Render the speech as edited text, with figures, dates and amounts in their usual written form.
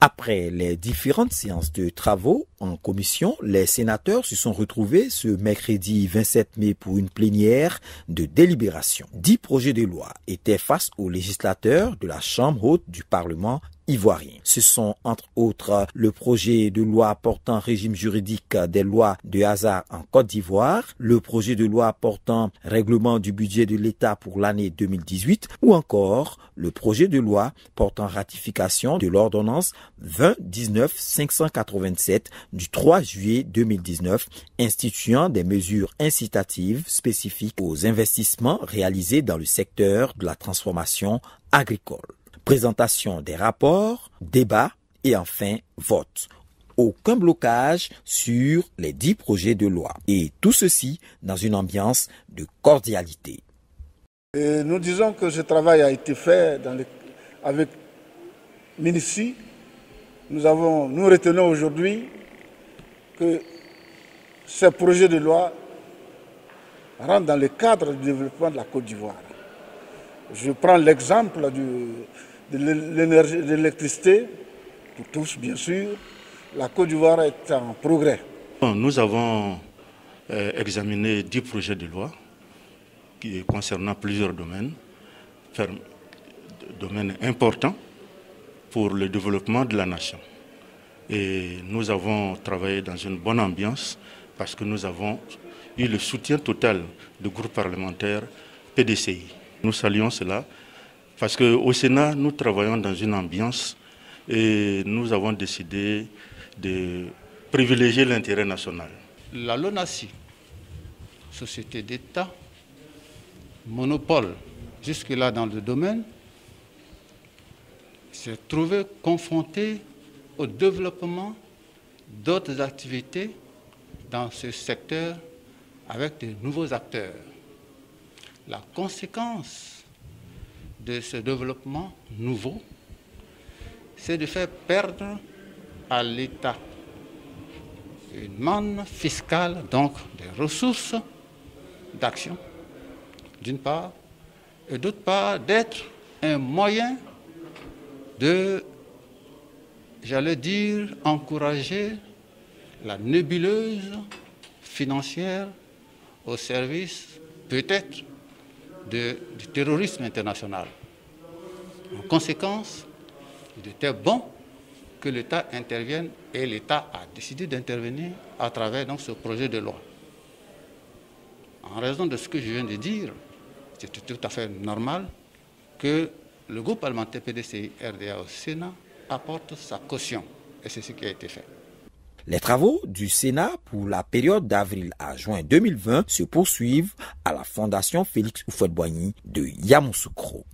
Après les différentes séances de travaux en commission, les sénateurs se sont retrouvés ce mercredi 27 mai pour une plénière de délibération. 10 projets de loi étaient face aux législateurs de la Chambre haute du Parlement ivoirien. Ce sont entre autres le projet de loi portant régime juridique des lois de hasard en Côte d'Ivoire, le projet de loi portant règlement du budget de l'État pour l'année 2018 ou encore le projet de loi portant ratification de l'ordonnance 20-19-587 du 3 juillet 2019 instituant des mesures incitatives spécifiques aux investissements réalisés dans le secteur de la transformation agricole. Présentation des rapports, débat et enfin vote. Aucun blocage sur les 10 projets de loi. Et tout ceci dans une ambiance de cordialité. Et nous disons que ce travail a été fait avec minutie. Nous retenons aujourd'hui que ces projets de loi rentrent dans le cadre du développement de la Côte d'Ivoire. Je prends l'exemple de l'électricité, pour tous bien sûr. La Côte d'Ivoire est en progrès. Nous avons examiné 10 projets de loi concernant plusieurs domaines importants pour le développement de la nation. Et nous avons travaillé dans une bonne ambiance parce que nous avons eu le soutien total du groupe parlementaire PDCI. Nous saluons cela parce qu'au Sénat, nous travaillons dans une ambiance et nous avons décidé de privilégier l'intérêt national. La LONASI, société d'État, monopole jusque-là dans le domaine, s'est trouvée confrontée au développement d'autres activités dans ce secteur avec de nouveaux acteurs. La conséquence de ce développement nouveau, c'est de faire perdre à l'État une manne fiscale, donc des ressources d'action, d'une part, et d'autre part, d'être un moyen de, j'allais dire, encourager la nébuleuse financière au service, peut-être, du terrorisme international. En conséquence, il était bon que l'État intervienne et l'État a décidé d'intervenir à travers donc, ce projet de loi. En raison de ce que je viens de dire, c'est tout à fait normal que le groupe parlementaire PDCI-RDA au Sénat apporte sa caution et c'est ce qui a été fait. Les travaux du Sénat pour la période d'avril à juin 2020 se poursuivent à la Fondation Félix Houphouët-Boigny de Yamoussoukro.